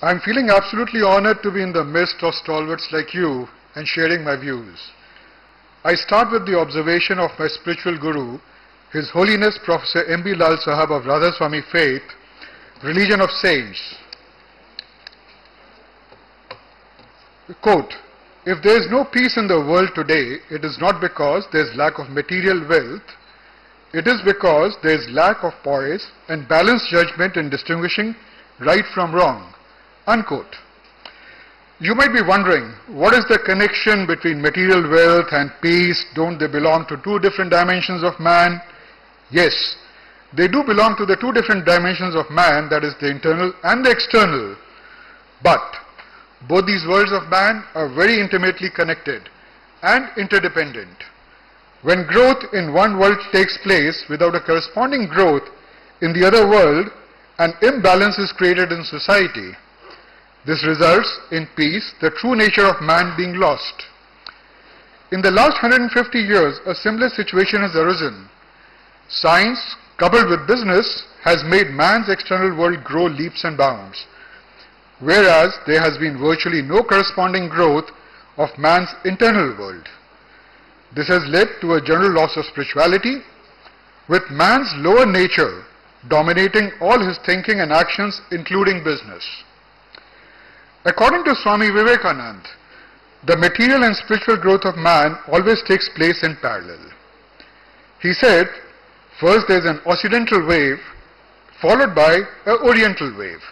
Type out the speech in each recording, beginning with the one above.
I'm feeling absolutely honored to be in the midst of stalwarts like you and sharing my views. I start with the observation of my spiritual guru, His Holiness Professor M.B. Lal Sahab of Radha Swami Faith, Religion of Saints. Quote, "If there is no peace in the world today, it is not because there is lack of material wealth, it is because there is lack of poise and balanced judgment in distinguishing right from wrong." Unquote. You might be wondering, what is the connection between material wealth and peace? Don't they belong to two different dimensions of man? Yes, they do belong to the two different dimensions of man, that is the internal and the external. But both these worlds of man are very intimately connected and interdependent. When growth in one world takes place without a corresponding growth in the other world, an imbalance is created in society. This results in peace, the true nature of man being lost. In the last 150 years, a similar situation has arisen. Science, coupled with business, has made man's external world grow leaps and bounds, whereas there has been virtually no corresponding growth of man's internal world. This has led to a general loss of spirituality, with man's lower nature dominating all his thinking and actions, including business. According to Swami Vivekanand, the material and spiritual growth of man always takes place in parallel. He said, first there is an occidental wave, followed by an oriental wave.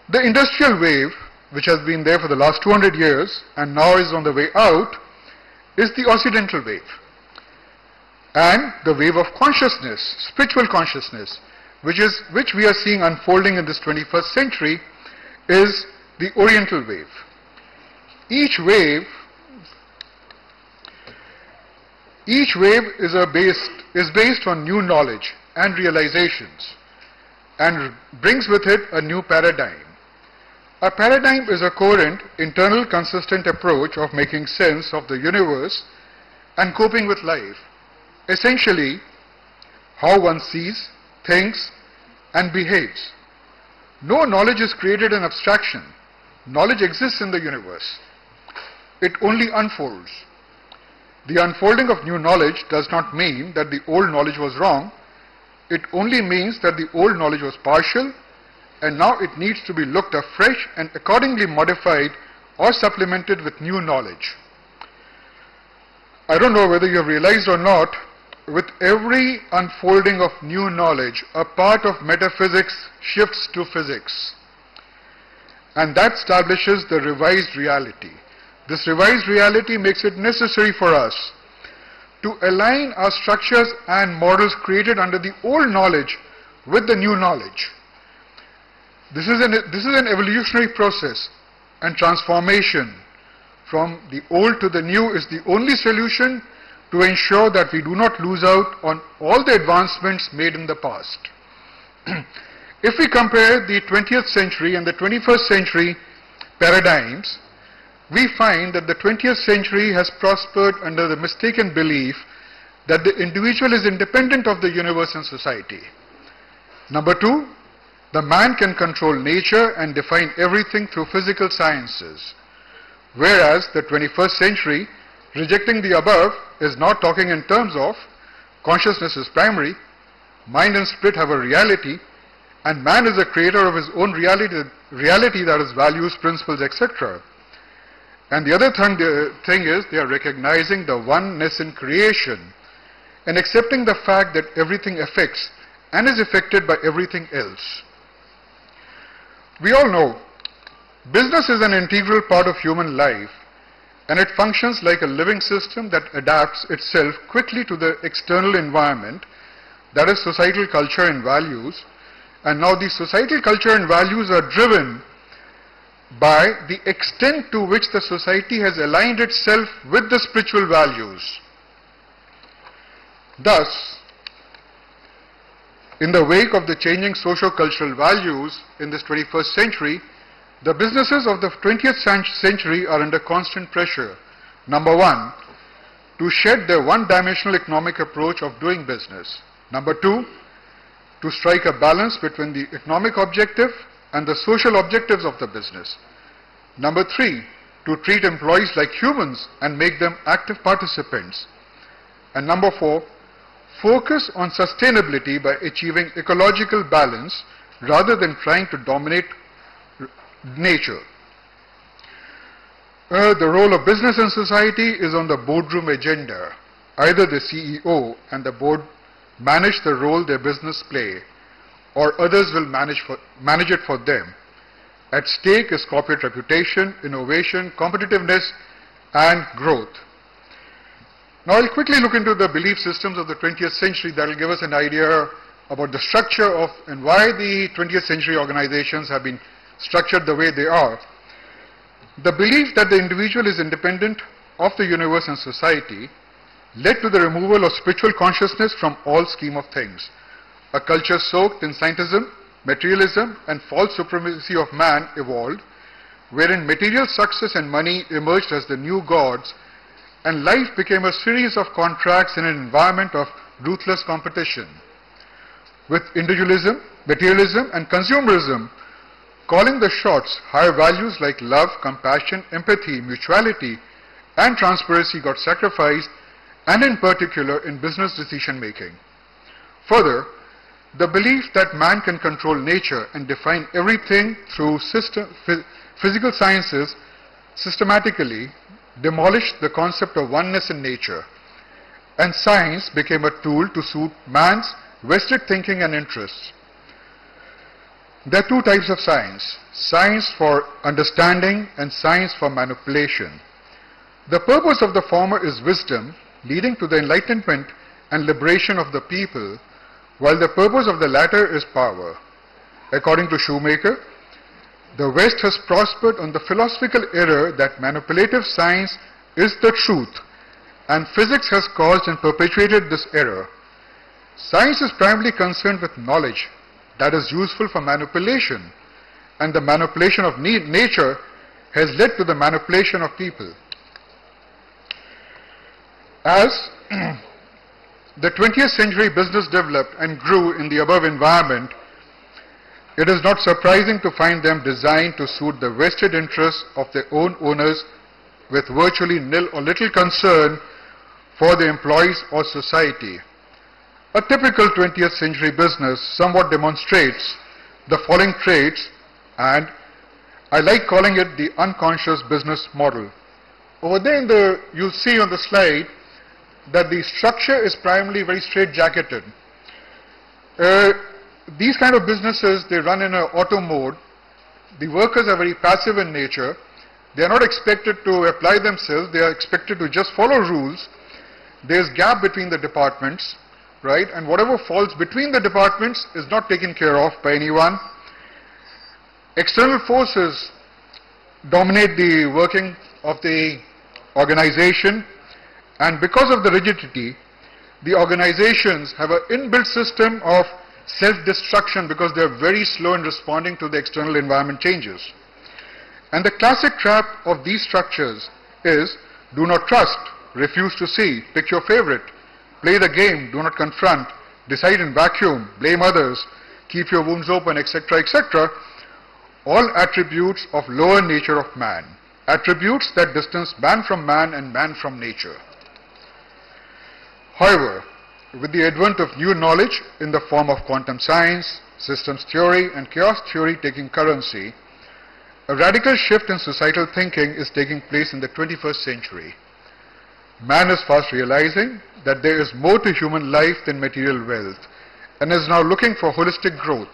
The industrial wave, which has been there for the last 200 years and now is on the way out, is the occidental wave. And the wave of consciousness, spiritual consciousness, which we are seeing unfolding in this 21st century, is the oriental wave. Each wave is based on new knowledge and realizations and brings with it a new paradigm. A paradigm is a coherent, internal, consistent approach of making sense of the universe and coping with life. Essentially, how one sees, thinks, and behaves. No knowledge is created in abstraction. Knowledge exists in the universe. It only unfolds. The unfolding of new knowledge does not mean that the old knowledge was wrong. It only means that the old knowledge was partial and now it needs to be looked afresh and accordingly modified or supplemented with new knowledge. I don't know whether you have realized or not, with every unfolding of new knowledge, a part of metaphysics shifts to physics. And that establishes the revised reality. This revised reality makes it necessary for us to align our structures and models created under the old knowledge with the new knowledge. This is an evolutionary process, and transformation from the old to the new is the only solution to ensure that we do not lose out on all the advancements made in the past. If we compare the 20th century and the 21st century paradigms, we find that the 20th century has prospered under the mistaken belief that the individual is independent of the universe and society. Number two, the man can control nature and define everything through physical sciences. Whereas the 21st century, rejecting the above, is not talking in terms of consciousness is primary, mind and spirit have a reality, and man is a creator of his own reality, that is values, principles, etc. And the other thing is they are recognizing the oneness in creation and accepting the fact that everything affects and is affected by everything else. We all know business is an integral part of human life, and it functions like a living system that adapts itself quickly to the external environment, that is societal culture and values. And now these societal culture and values are driven by the extent to which the society has aligned itself with the spiritual values. Thus, in the wake of the changing socio-cultural values in this 21st century, the businesses of the 20th century are under constant pressure. Number one, to shed their one-dimensional economic approach of doing business. Number two, to strike a balance between the economic objective and the social objectives of the business. Number 3, to treat employees like humans and make them active participants. And number 4, focus on sustainability by achieving ecological balance rather than trying to dominate nature. The role of business in society is on the boardroom agenda. Either the CEO and the board manage the role their business play, or others will manage it for them. At stake is corporate reputation, innovation, competitiveness, and growth. Now I'll quickly look into the belief systems of the 20th century that will give us an idea about the structure of and why the 20th century organizations have been structured the way they are. The belief that the individual is independent of the universe and society led to the removal of spiritual consciousness from all scheme of things. A culture soaked in scientism, materialism, and false supremacy of man evolved, wherein material success and money emerged as the new gods, and life became a series of contracts in an environment of ruthless competition. With individualism, materialism, and consumerism calling the shots, higher values like love, compassion, empathy, mutuality, and transparency got sacrificed, and in particular in business decision making. Further, the belief that man can control nature and define everything through physical sciences systematically demolished the concept of oneness in nature, and science became a tool to suit man's vested thinking and interests. There are two types of science: science for understanding and science for manipulation. The purpose of the former is wisdom, leading to the enlightenment and liberation of the people, while the purpose of the latter is power. According to Shoemaker, the West has prospered on the philosophical error that manipulative science is the truth, and physics has caused and perpetuated this error. Science is primarily concerned with knowledge that is useful for manipulation, and the manipulation of nature has led to the manipulation of people. As the 20th century business developed and grew in the above environment, it is not surprising to find them designed to suit the vested interests of their own owners with virtually nil or little concern for the employees or society. A typical 20th century business somewhat demonstrates the following traits, and I like calling it the unconscious business model. Over there you'll see on the slide that the structure is primarily very straight-jacketed. These kind of businesses, they run in an auto mode. The workers are very passive in nature. They are not expected to apply themselves. They are expected to just follow rules. There's gap between the departments, right? And whatever falls between the departments is not taken care of by anyone. External forces dominate the working of the organization, and because of the rigidity, the organizations have an inbuilt system of self-destruction because they are very slow in responding to the external environment changes. And the classic trap of these structures is: do not trust, refuse to see, pick your favorite, play the game, do not confront, decide in vacuum, blame others, keep your wounds open, etc., etc. All attributes of lower nature of man, attributes that distance man from man and man from nature. However, with the advent of new knowledge in the form of quantum science, systems theory, and chaos theory taking currency, a radical shift in societal thinking is taking place in the 21st century. Man is fast realizing that there is more to human life than material wealth, and is now looking for holistic growth.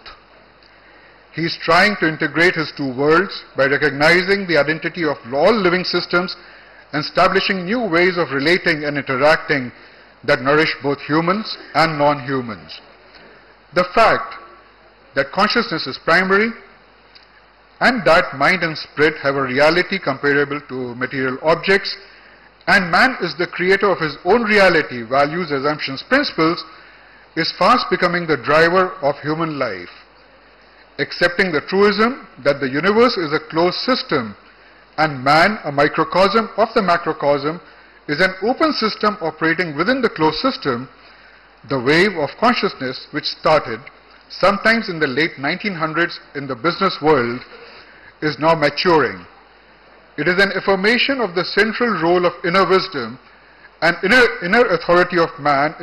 He is trying to integrate his two worlds by recognizing the identity of all living systems and establishing new ways of relating and interacting that nourish both humans and non-humans. The fact that consciousness is primary and that mind and spirit have a reality comparable to material objects, and man is the creator of his own reality, values, assumptions, principles, is fast becoming the driver of human life. Accepting the truism that the universe is a closed system and man a microcosm of the macrocosm is an open system operating within the closed system, the wave of consciousness which started sometimes in the late 1900s in the business world, is now maturing. It is an affirmation of the central role of inner wisdom and inner authority of man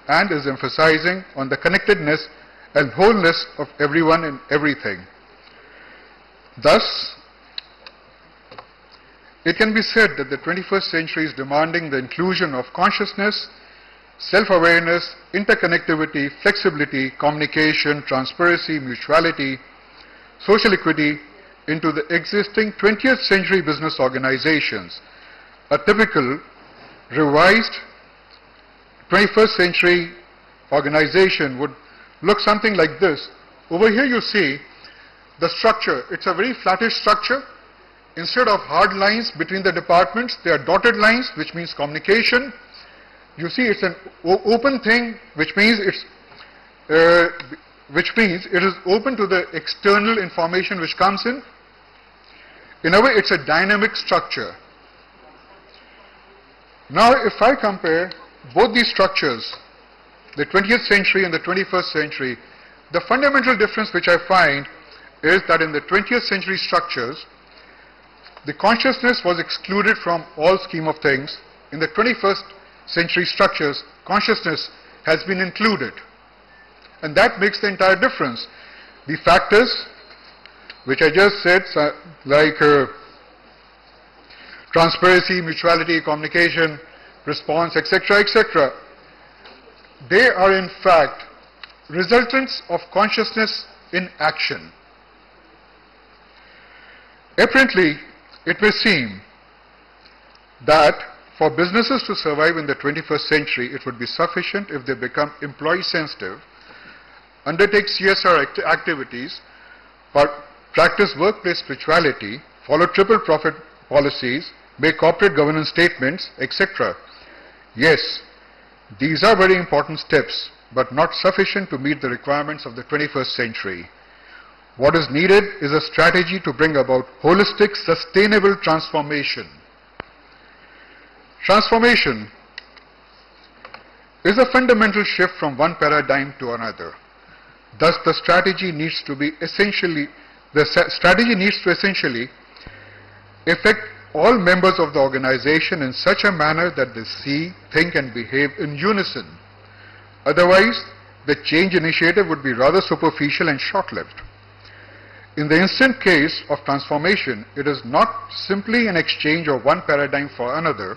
and is emphasizing on the connectedness and wholeness of everyone and everything. Thus, it can be said that the 21st century is demanding the inclusion of consciousness, self-awareness, interconnectivity, flexibility, communication, transparency, mutuality, social equity into the existing 20th century business organizations. A typical revised 21st century organization would look something like this. Over here you see the structure. It's a very flattish structure. Instead of hard lines between the departments, there are dotted lines, which means communication. You see it's an open thing, which means it is open to the external information which comes in. In a way, it's a dynamic structure. Now, if I compare both these structures, the 20th century and the 21st century, the fundamental difference which I find is that in the 20th century structures, the consciousness was excluded from all scheme of things. In the 21st century structures, consciousness has been included. And that makes the entire difference. The factors which I just said, like transparency, mutuality, communication, response, etc., etc., they are in fact resultants of consciousness in action. Apparently, it may seem that for businesses to survive in the 21st century, it would be sufficient if they become employee sensitive, undertake CSR activities, but practice workplace spirituality, follow triple profit policies, make corporate governance statements, etc. Yes, these are very important steps, but not sufficient to meet the requirements of the 21st century. What is needed is a strategy to bring about holistic, sustainable transformation. Transformation is a fundamental shift from one paradigm to another. Thus, the strategy needs to essentially affect all members of the organization in such a manner that they see, think and behave in unison. Otherwise, the change initiative would be rather superficial and short-lived. In the instant case of transformation, it is not simply an exchange of one paradigm for another.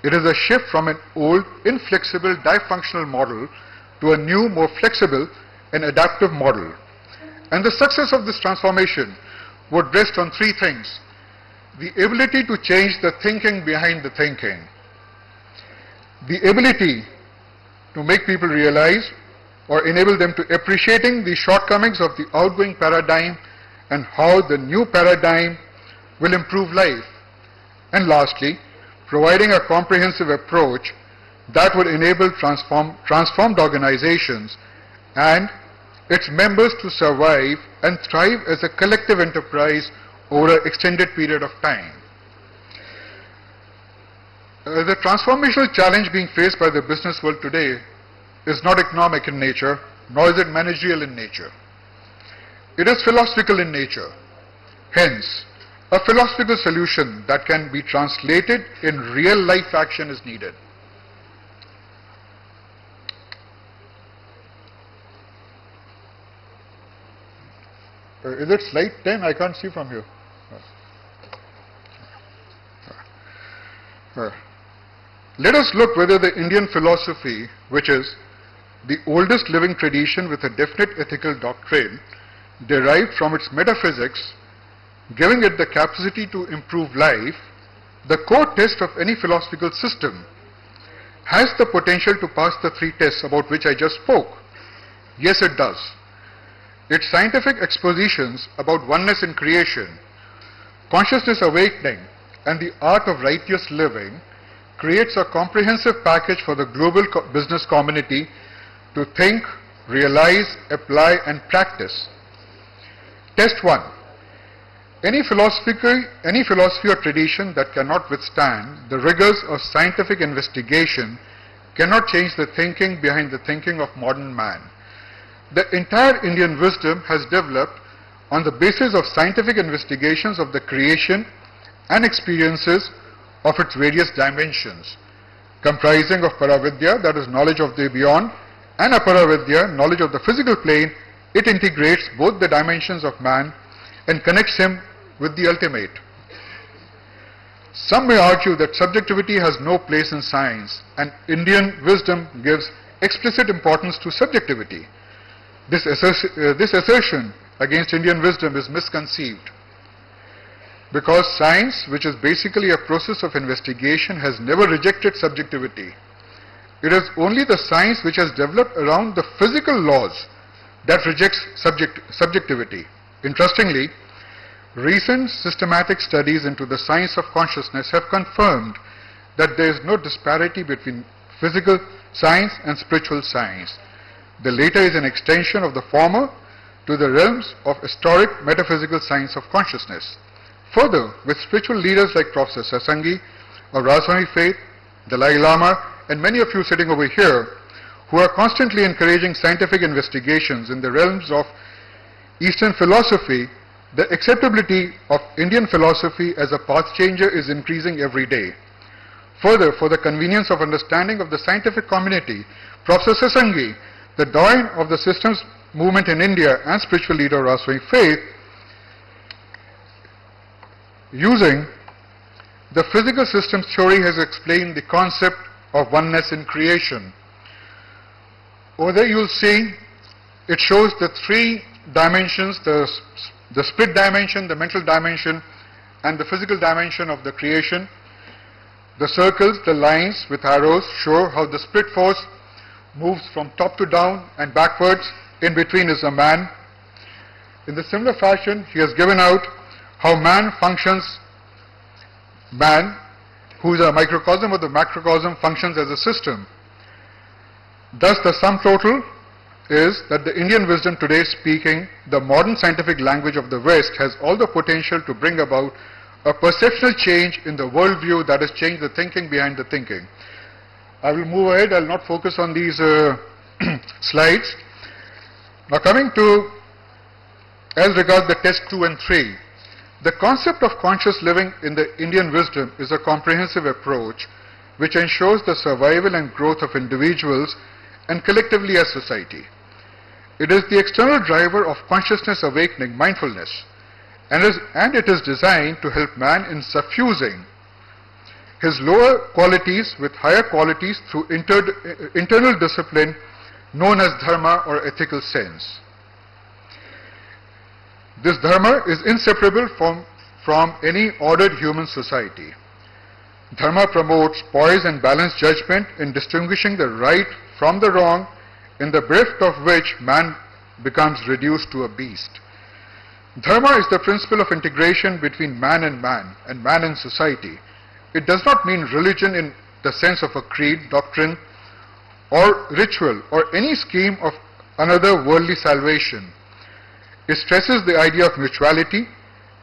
It is a shift from an old, inflexible, dysfunctional model to a new, more flexible and adaptive model. And the success of this transformation would rest on three things: the ability to change the thinking behind the thinking, the ability to make people realize or enable them to appreciating the shortcomings of the outgoing paradigm and how the new paradigm will improve life, and lastly, providing a comprehensive approach that would enable transformed organizations and its members to survive and thrive as a collective enterprise over an extended period of time. The transformational challenge being faced by the business world today is not economic in nature, nor is it managerial in nature. It is philosophical in nature. Hence, a philosophical solution that can be translated in real life action is needed. Is it slide 10? I can't see from here. Let us look whether the Indian philosophy, which is the oldest living tradition with a definite ethical doctrine, derived from its metaphysics, giving it the capacity to improve life, the core test of any philosophical system, has the potential to pass the three tests about which I just spoke. Yes, it does. Its scientific expositions about oneness in creation, consciousness awakening, and the art of righteous living creates a comprehensive package for the global business community to think, realize, apply, and practice. Test 1. Any philosophy or tradition that cannot withstand the rigors of scientific investigation cannot change the thinking behind the thinking of modern man. The entire Indian wisdom has developed on the basis of scientific investigations of the creation and experiences of its various dimensions, comprising of Paravidya, that is knowledge of the beyond, and Aparavidya, knowledge of the physical plane. It integrates both the dimensions of man and connects him with the ultimate. Some may argue that subjectivity has no place in science, and Indian wisdom gives explicit importance to subjectivity. This assertion against Indian wisdom is misconceived, because science, which is basically a process of investigation, has never rejected subjectivity. It is only the science which has developed around the physical laws that rejects subjectivity. Interestingly, recent systematic studies into the science of consciousness have confirmed that there is no disparity between physical science and spiritual science. The latter is an extension of the former to the realms of historic metaphysical science of consciousness. Further, with spiritual leaders like Professor Sasangi of Raswami Faith, Dalai Lama, and many of you sitting over here, who are constantly encouraging scientific investigations in the realms of Eastern philosophy, the acceptability of Indian philosophy as a path changer is increasing every day. Further, for the convenience of understanding of the scientific community, Professor Sasangi, the doyen of the systems movement in India and spiritual leader of Raswami Faith, using the physical systems theory, has explained the concept of oneness in creation. Over there you'll see it shows the three dimensions, the spirit dimension, the mental dimension, and the physical dimension of the creation. The circles, the lines with arrows show how the spirit force moves from top to down and backwards. In between is a man. In the similar fashion, he has given out how man functions. Man, who is a microcosm of the macrocosm, functions as a system. Thus, the sum total is that the Indian wisdom today, speaking the modern scientific language of the West, has all the potential to bring about a perceptual change in the worldview that has changed the thinking behind the thinking. I will move ahead. I will not focus on these slides. Now, coming to, as regards the test 2 and 3, the concept of conscious living in the Indian wisdom is a comprehensive approach which ensures the survival and growth of individuals and collectively as society. It is the external driver of consciousness awakening, mindfulness, and it is designed to help man in suffusing his lower qualities with higher qualities through internal discipline known as dharma or ethical sense. This dharma is inseparable from any ordered human society. Dharma promotes poise and balanced judgment in distinguishing the right from the wrong, in the bereft of which man becomes reduced to a beast. Dharma is the principle of integration between man and man in society. It does not mean religion in the sense of a creed, doctrine, or ritual, or any scheme of another worldly salvation. It stresses the idea of mutuality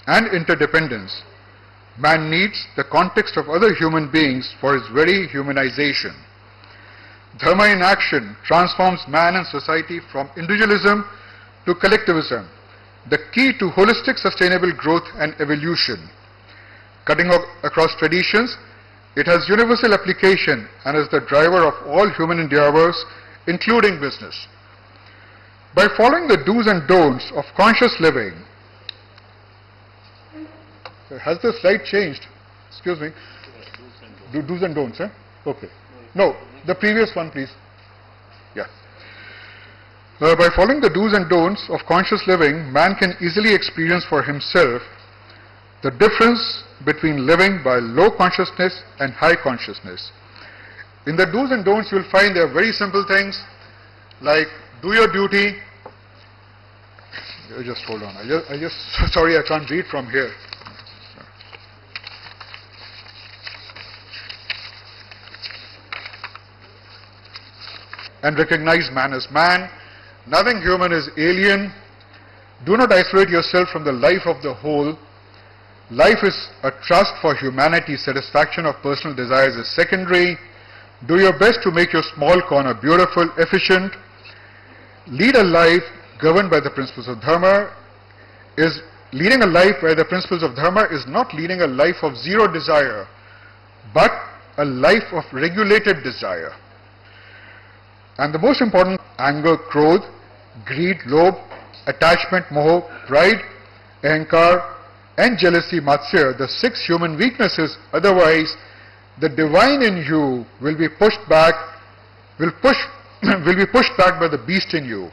and interdependence. Man needs the context of other human beings for his very humanization. Dharma in action transforms man and society from individualism to collectivism, the key to holistic sustainable growth and evolution. Cutting across traditions, it has universal application and is the driver of all human endeavors, including business. By following the do's and don'ts of conscious living, has the slide changed? Excuse me. Do's and don'ts, eh? Okay. No, the previous one, please. Yeah. By following the do's and don'ts of conscious living, man can easily experience for himself the difference between living by low consciousness and high consciousness. In the do's and don'ts, you will find there are very simple things like do your duty. Just hold on. Sorry, I can't read from here. And recognize man as man. Nothing human is alien. Do not isolate yourself from the life of the whole. Life is a trust for humanity. Satisfaction of personal desires is secondary. Do your best to make your small corner beautiful, efficient. Lead a life governed by the principles of dharma is leading a life where the principles of dharma is not leading a life of zero desire, but a life of regulated desire. And the most important, anger, krodh, greed, lobh, attachment, moh, pride, ahankar, and jealousy, matsya, the 6 human weaknesses. Otherwise, the divine in you will be pushed back, will be pushed back by the beast in you.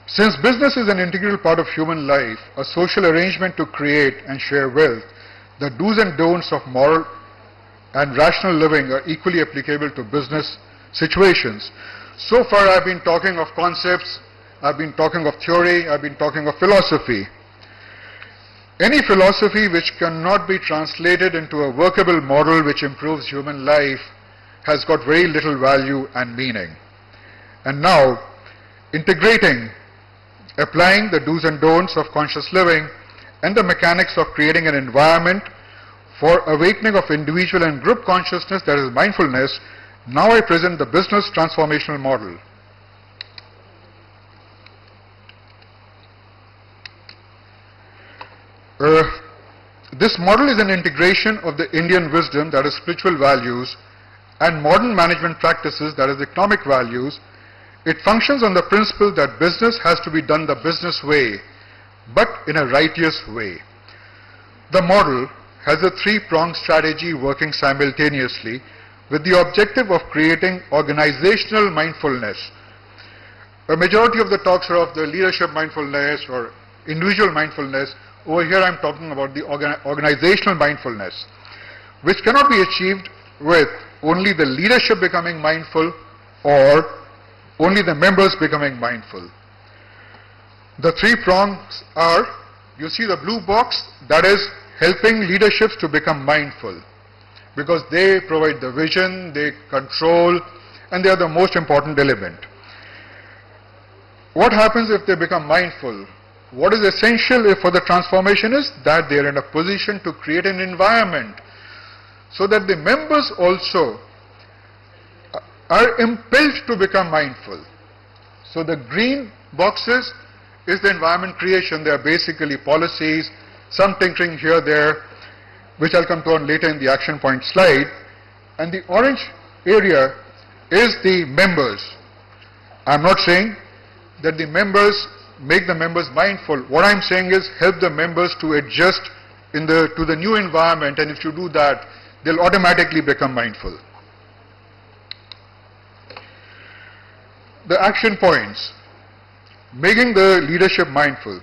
Since business is an integral part of human life, a social arrangement to create and share wealth, the do's and don'ts of moral and rational living are equally applicable to business situations. So far I've been talking of concepts, I've been talking of theory, I've been talking of philosophy. Any philosophy which cannot be translated into a workable model which improves human life has got very little value and meaning. And now, applying the do's and don'ts of conscious living and the mechanics of creating an environment for awakening of individual and group consciousness, that is mindfulness, now I present the business transformational model. This model is an integration of the Indian wisdom, that is spiritual values, and modern management practices, that is economic values. It functions on the principle that business has to be done the business way, but in a righteous way. The model has a 3-pronged strategy working simultaneously with the objective of creating organizational mindfulness. A majority of the talks are of the leadership mindfulness or individual mindfulness. Over here I'm talking about the organizational mindfulness, which cannot be achieved with only the leadership becoming mindful or only the members becoming mindful. The 3 prongs are, you see the blue box, that is helping leaderships to become mindful, because they provide the vision, they control, and they are the most important element. What happens if they become mindful? What is essential for the transformation is that they are in a position to create an environment so that the members also are impelled to become mindful. So the green boxes is the environment creation. They are basically policies, some tinkering here, there, which I'll come to on later in the action point slide. And the orange area is the members. I'm not saying that the members make the members mindful. What I'm saying is help the members to adjust to the new environment, and if you do that, they'll automatically become mindful. The action points. Making the leadership mindful.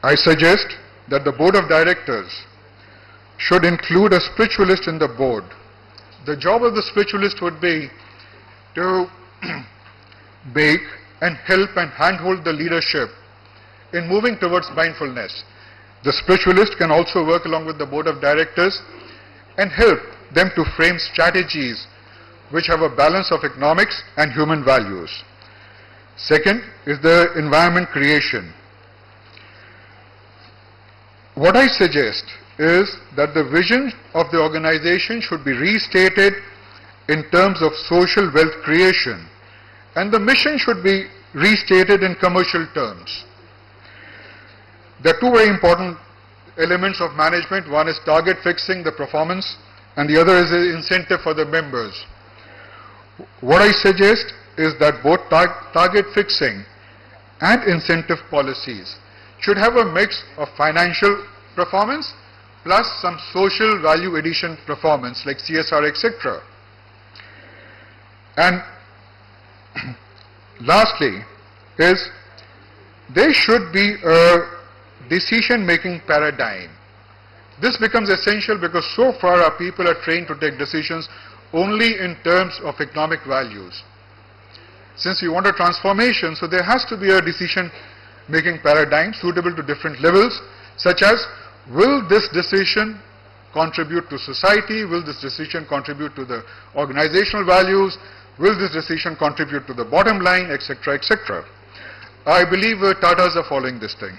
I suggest that the board of directors should include a spiritualist in the board. The job of the spiritualist would be to bake and help and handhold the leadership in moving towards mindfulness. The spiritualist can also work along with the board of directors and help them to frame strategies which have a balance of economics and human values. Second is the environment creation. What I suggest is that the vision of the organization should be restated in terms of social wealth creation, and the mission should be restated in commercial terms. There are 2 very important elements of management. One is target fixing the performance, and the other is the incentive for the members. What I suggest is that both target fixing and incentive policies should have a mix of financial performance plus some social value addition performance like CSR, etc. And lastly is there should be a decision-making paradigm. This becomes essential because so far our people are trained to take decisions only in terms of economic values. Since we want a transformation, so there has to be a decision-making paradigm suitable to different levels, such as, will this decision contribute to society? Will this decision contribute to the organizational values? Will this decision contribute to the bottom line, etc., etc.? I believe Tatas are following this thing.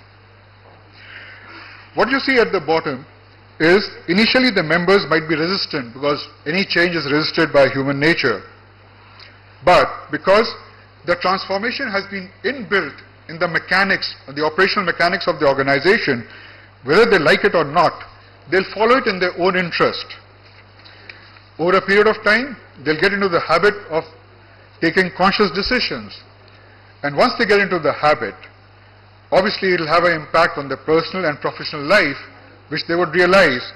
What you see at the bottom is initially the members might be resistant because any change is resisted by human nature. But because the transformation has been inbuilt in the mechanics, the operational mechanics of the organization. Whether they like it or not, they'll follow it in their own interest. Over a period of time, they'll get into the habit of taking conscious decisions. And once they get into the habit, obviously it will have an impact on their personal and professional life, which they would realize.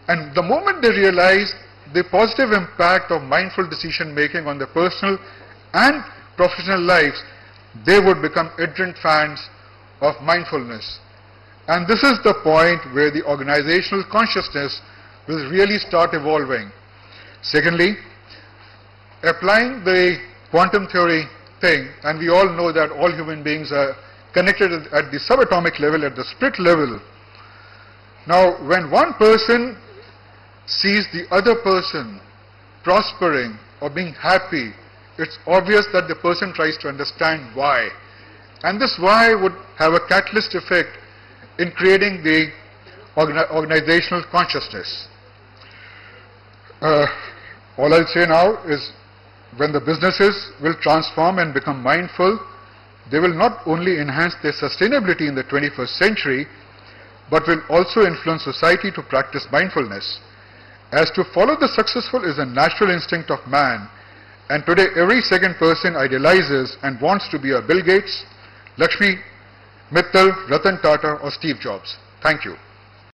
And the moment they realize the positive impact of mindful decision making on their personal and professional lives, they would become ardent fans of mindfulness. And this is the point where the organizational consciousness will really start evolving. Secondly, applying the quantum theory thing, and we all know that all human beings are connected at the subatomic level, at the split level. Now, when one person sees the other person prospering or being happy, it's obvious that the person tries to understand why. And this why would have a catalyst effect in creating the organizational consciousness. All I'll say now is, when the businesses will transform and become mindful, they will not only enhance their sustainability in the 21st century, but will also influence society to practice mindfulness. As to follow the successful is a natural instinct of man, and today every second person idealizes and wants to be a Bill Gates, Lakshmi Mittal, Ratan Tata or Steve Jobs. Thank you.